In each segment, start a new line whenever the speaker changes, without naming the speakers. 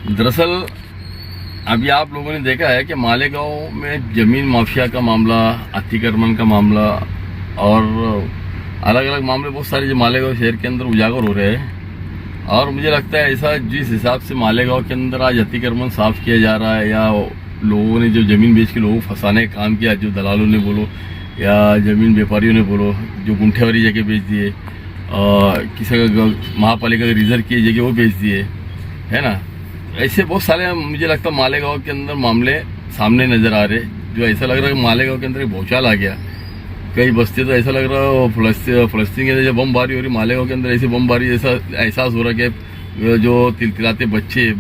दरअसल अभी आप लोगों ने देखा है कि मालेगांव में जमीन माफिया का मामला, अतिक्रमण का मामला और अलग अलग मामले बहुत सारे जो मालेगांव शहर के अंदर उजागर हो रहे हैं। और मुझे लगता है ऐसा जिस हिसाब से मालेगांव के अंदर आज अतिक्रमण साफ किया जा रहा है या लोगों ने जो जमीन बेच के लोगों को फंसाने का काम किया, जो दलालों ने बोलो या जमीन व्यापारियों ने बोलो, जो गुंठे वाली जगह बेच दिए, किसी का महापालिका के रिजर्व की जगह वो बेच दिए, है ना। ऐसे बहुत सारे मुझे लगता है मालेगांव के अंदर मामले सामने नजर आ रहे, जो ऐसा लग रहा है कि मालेगांव के अंदर एक भौचाल आ गया। कई बस्ती तो ऐसा लग रहा है फलस्तीन के जब बमबारी हो रही, मालेगांव के अंदर ऐसी बमबारी जैसा एहसास हो रहा है कि जो तिलतिलाते बच्चे,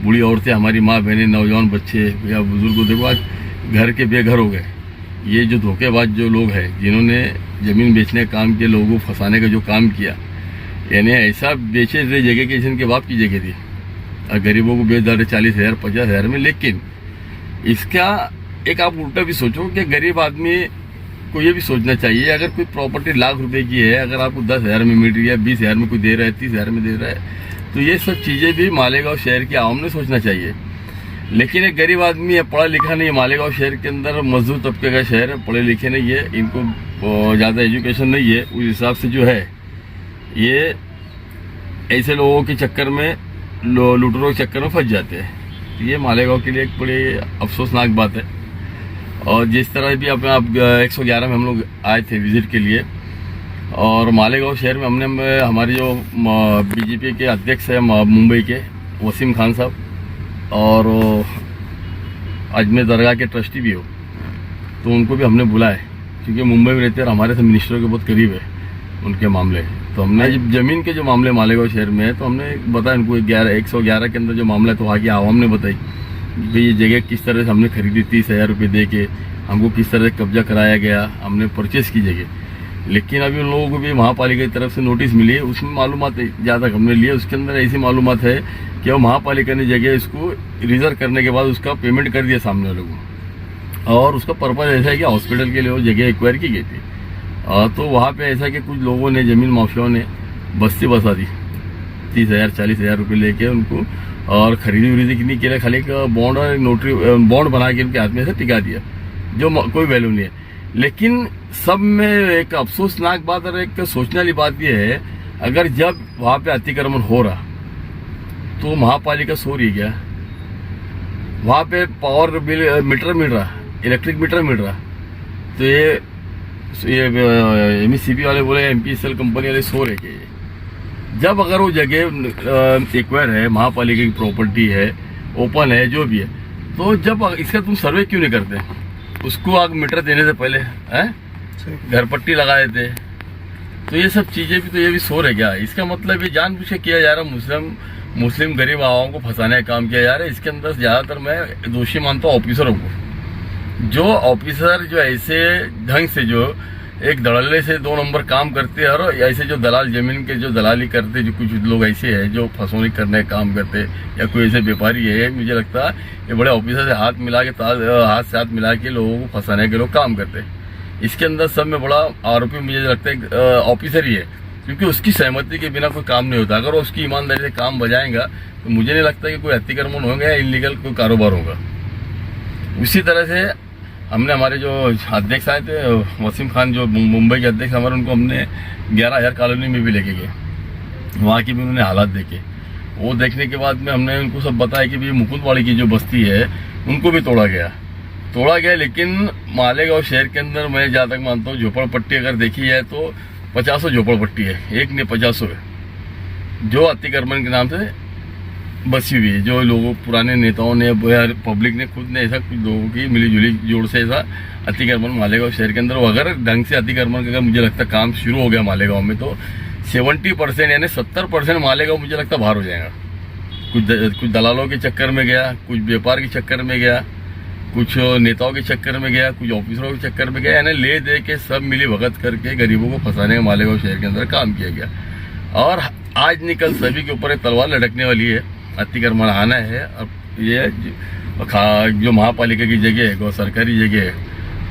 बूढ़ी औरतें, हमारी माँ बहनें, नौजवान बच्चे या बुजुर्ग, देखो आज घर के बेघर हो गए। ये जो धोखेबाज जो लोग हैं जिन्होंने जमीन बेचने का काम किया, लोगों को फंसाने का जो काम किया, यानी ऐसा बेचे थे जगह की इनके बाप की जगह थी और गरीबों को बेच डाले 40,000 50,000 में। लेकिन इसका एक आप उल्टा भी सोचो कि गरीब आदमी को ये भी सोचना चाहिए, अगर कोई प्रॉपर्टी लाख रुपए की है, अगर आपको 10,000 में मिल रही है, 20,000 में कोई दे रहा है, 30,000 में दे रहा है, तो ये सब चीजें भी मालेगांव शहर की आवाम ने सोचना चाहिए। लेकिन एक गरीब आदमी है, पढ़ा लिखा नहीं, मालेगांव शहर के अंदर मजदूर तबके का शहर है, पढ़े लिखे नहीं है, इनको ज़्यादा एजुकेशन नहीं है, उस हिसाब से जो है ये ऐसे लोगों के चक्कर में, लुटेरों के चक्कर में फंस जाते हैं। ये मालेगांव के लिए एक बड़ी अफसोसनाक बात है। और जिस तरह भी आप 111 में हम लोग आए थे विजिट के लिए, और मालेगांव शहर में हमने हमारे जो बीजेपी के अध्यक्ष है मुंबई के वसीम खान साहब, और अजमेर दरगाह के ट्रस्टी भी हो, तो उनको भी हमने बुलाया क्योंकि मुंबई में रहते हैं और हमारे से मिनिस्टरों के बहुत करीब है उनके मामले। तो हमने जब जमीन के जो मामले मालेगांव शहर में है, तो हमने बताया उनको 111 के अंदर जो मामला है, तो वहाँ की आवाम ने बताई कि ये जगह किस तरह से हमने खरीदी, 30,000 रुपये दे के हमको किस तरह से कब्जा कराया गया, हमने परचेस की जगह। लेकिन अभी उन लोगों को भी महापालिका की तरफ से नोटिस मिली है, उसमें मालूमात ज़्यादा हमने लिए, उसके अंदर ऐसी मालूमात है कि वो महापालिका ने जगह इसको रिजर्व करने के बाद उसका पेमेंट कर दिया सामने वालों को, और उसका पर्पज ऐसा है कि हॉस्पिटल के लिए वो जगह एक्वायर की गई थी। तो वहाँ पे ऐसा कि कुछ लोगों ने, जमीन माफियाओं ने बस्ती बसा दी 30,000 40,000 रुपये लेके उनको, और खरीदी वरीदी नहीं किया, खाली एक बॉन्ड और नोटरी बॉन्ड बना के उनके हाथ में से टिका दिया, जो कोई वैल्यू नहीं है। लेकिन सब में एक अफसोसनाक बात और एक सोचने वाली बात यह है, अगर जब वहाँ पे अतिक्रमण हो रहा तो महापालिका सो रही गया, वहाँ पे पावर बिल मीटर मिल रहा, इलेक्ट्रिक मीटर मिल रहा, तो ये एमईसीपी वाले बोले, एमपीसीएल कंपनी वाले सो रहे के। जब अगर वो जगह एक्वायर है, महापालिका की प्रॉपर्टी है, ओपन है, जो भी है, तो जब इसका तुम सर्वे क्यों नहीं करते? उसको आग मीटर देने से पहले घर पट्टी लगा देते। तो ये सब चीजें भी, तो ये भी सो रहे क्या? इसका मतलब ये जानबूझ के किया जा रहा, मुस्लिम गरीब आवाम को फंसाने का काम किया जा रहा है। इसके अंदर ज्यादातर मैं दोषी मानता हूँ ऑफिसरों को, जो ऑफिसर जो ऐसे ढंग से जो एक दलाले से 2 नंबर काम करते हैं, और ऐसे जो दलाल जमीन के जो दलाली करते, जो कुछ लोग ऐसे हैं जो फंसौनी करने का काम करते, या कोई ऐसे व्यापारी है, मुझे लगता है ये बड़े ऑफिसर से हाथ से हाथ मिला के लोगों को फंसाने के लोग काम करते हैं। इसके अंदर सब में बड़ा आरोपी मुझे लगता है ऑफिसर ही है, क्योंकि उसकी सहमति के बिना कोई काम नहीं होता। अगर वो उसकी ईमानदारी से काम बजाएगा तो मुझे नहीं लगता कि कोई अतिक्रमण होगा या इलीगल कोई कारोबार होगा। उसी तरह से हमने हमारे जो अध्यक्ष आए थे वसीम खान, जो मुंबई के अध्यक्ष हमारे, उनको हमने 11,000 कॉलोनी में भी लेके गए, वहाँ की भी उन्होंने हालात देखे। वो देखने के बाद में हमने उनको सब बताया कि भाई मुकुंदवाड़ी की जो बस्ती है उनको भी तोड़ा गया। लेकिन मालेगांव शहर के अंदर मैं जहाँ तक मानता हूँ झोपड़पट्टी अगर देखी है तो 50 झोपड़पट्टी है, एक नहीं 50 है, जो अतिक्रमण के नाम से बसी हुई है। जो लोगों, पुराने नेताओं ने, पब्लिक ने, खुद ने, ऐसा कुछ लोगों की मिलीजुली जोड़ से ऐसा अतिक्रमण मालेगांव शहर के अंदर, अगर ढंग से अतिक्रमण का मुझे लगता है काम शुरू हो गया मालेगांव में, तो 70% यानी 70% मालेगांव मुझे लगता है बाहर हो जाएगा। कुछ दलालों के चक्कर में गया, कुछ व्यापार के चक्कर में गया, कुछ नेताओं के चक्कर में गया, कुछ ऑफिसरों के चक्कर में गया, यानी ले दे के सब मिली भगत करके गरीबों को फंसाने का मालेगांव शहर के अंदर काम किया गया। और आज निकल सभी के ऊपर एक तलवार लटकने वाली है, अतिक्रमण आना है। अब ये जो महापालिका की जगह है, सरकारी जगह है,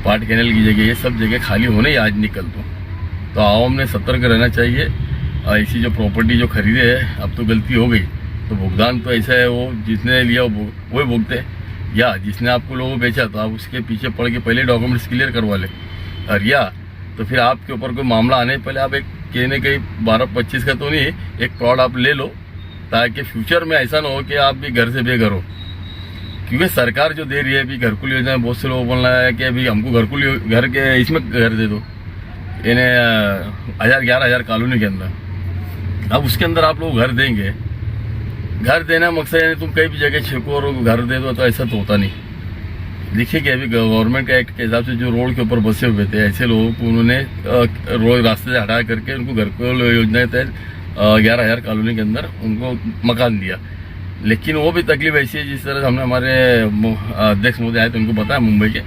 पाट कैनल की जगह, ये सब जगह खाली होने ही आज निकल तो आवाम ने सतर्क रहना चाहिए। ऐसी जो प्रॉपर्टी जो खरीदे है, अब तो गलती हो गई, तो भुगतान तो ऐसा है, वो जिसने लिया वो भुगते, या जिसने आपको लोगों को बेचा तो आप उसके पीछे पड़ के पहले डॉक्यूमेंट्स क्लियर करवा ले, और या तो फिर आपके ऊपर कोई मामला आने पहले आप एक कहने कहीं 12-25 का तो नहीं, एक प्लॉट आप ले लो, ताकि फ्यूचर में ऐसा ना हो कि आप भी घर से बेघर हो। क्योंकि सरकार जो दे रही है अभी घरकुल योजना, बहुत से लोग बोल रहे हैं कि अभी हमको घर के इसमें घर दे दो, इन्हें 11,000 कॉलोनी के अंदर। अब उसके अंदर आप लोग घर देंगे, घर देना मकसद है तुम कहीं भी जगह छेको और घर दे दो, तो ऐसा तो होता नहीं। देखिए कि अभी गवर्नमेंट का एक्ट के हिसाब से जो रोड के ऊपर बसे हुए थे ऐसे लोगों को उन्होंने रोड रास्ते से हटा करके उनको घरकुल योजना के तहत 11,000 कॉलोनी के अंदर उनको मकान दिया। लेकिन वो भी तकलीफ ऐसी है, जिस तरह हमने हमारे अध्यक्ष मोदी आए थे उनको बताया मुंबई के,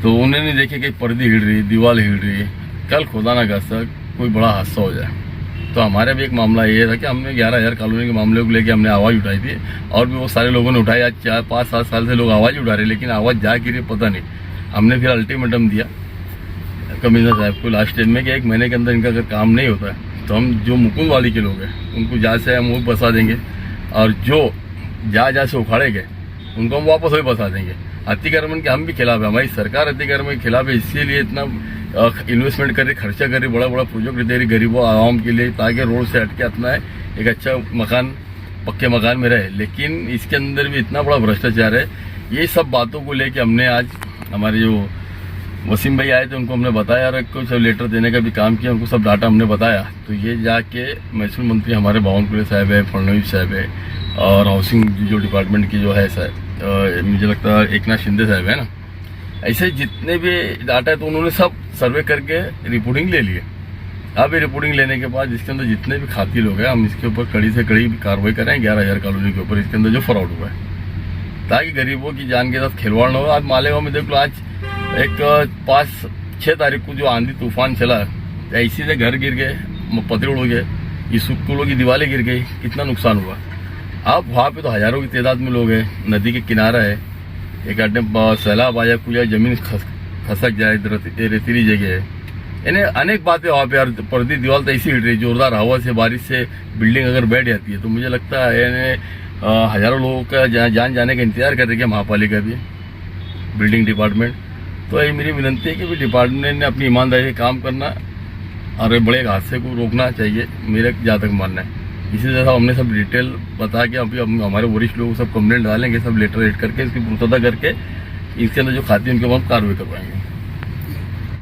तो उन्होंने देखे कि पर्दी हिल रही, दीवार हिल रही है, कल खुदा ना खास्ता कोई बड़ा हादसा हो जाए। तो हमारे भी एक मामला ये था कि हमने 11,000 कॉलोनी के मामले को लेकर हमने आवाज़ उठाई थी, और भी वो सारे लोगों ने उठाई। आज 4-5-7 साल से लोग आवाज़ उठा रहे, लेकिन आवाज़ जा गिरी पता नहीं। हमने फिर अल्टीमेटम दिया कमिश्नर साहब को लास्ट टाइम में कि 1 महीने के अंदर इनका अगर काम नहीं होता है तो हम जो मुकुंद वाली के लोग हैं उनको जहाँ से हम वो बसा देंगे, और जो जहाँ से उखाड़े गए उनको हम वापस वही बसा देंगे। अतिक्रमण के हम भी खिलाफ है, हमारी सरकार अतिक्रमण के खिलाफ है, इसीलिए इतना इन्वेस्टमेंट कर रही, खर्चा कर रही, बड़ा बड़ा प्रोजेक्ट दे रही गरीबों आवाम के लिए, ताकि रोड से हट के अपना एक अच्छा मकान, पक्के मकान में रहे। लेकिन इसके अंदर भी इतना बड़ा भ्रष्टाचार है। ये सब बातों को लेके हमने आज हमारे जो वसीम भाई आए थे उनको हमने बताया, और कुछ लेटर देने का भी काम किया, उनको सब डाटा हमने बताया। तो ये जाके महसूल मंत्री हमारे बावनकुले साहब है, फडणवीस साहब है, और हाउसिंग जो डिपार्टमेंट की जो है साहब, मुझे लगता है एकनाथ शिंदे साहब है ना, ऐसे जितने भी डाटा है तो उन्होंने सब सर्वे करके रिपोर्टिंग ले लिए। अब ये रिपोर्टिंग लेने के बाद इसके अंदर जितने भी खाती लोग हैं हम इसके ऊपर कड़ी से कड़ी कार्रवाई करें 11,000 कॉलोनी के ऊपर, इसके अंदर जो फ्रॉड हुआ है, ताकि गरीबों की जान के साथ खिलवाड़ ना हो। आज मालेगांव में देख लो, आज एक 5-6 तारीख को जो आंधी तूफान चला, ऐसी से घर गिर गए, पतरे उड़ गए, स्कूलों की दीवारें गिर गई, कितना नुकसान हुआ। अब वहाँ पे तो हजारों की तादाद में लोग हैं, नदी के किनारा है, एक आदमी सैलाब आया, कुछ जमीन खसक जाए, रेतीली जगह है, यानी अनेक बातें वहाँ पे। पर्दी दीवार तो ऐसी हिट रही, जोरदार हवा से, बारिश से बिल्डिंग अगर बैठ जाती है तो मुझे लगता है यानी हजारों लोगों का जान जाने का इंतजार कर रही है महापालिका भी, बिल्डिंग डिपार्टमेंट। तो ये मेरी विनती है कि डिपार्टमेंट ने अपनी ईमानदारी से काम करना और बड़े हादसे को रोकना चाहिए, मेरा जहाँ तक मानना है। इसी तरह हमने सब डिटेल बता के अभी हमारे वरिष्ठ लोग सब कंप्लेंट डालेंगे, सब लेटर रेड करके इसकी पूर्तता करके इसके अंदर जो खाती है उनके हम कार्रवाई करवाएंगे।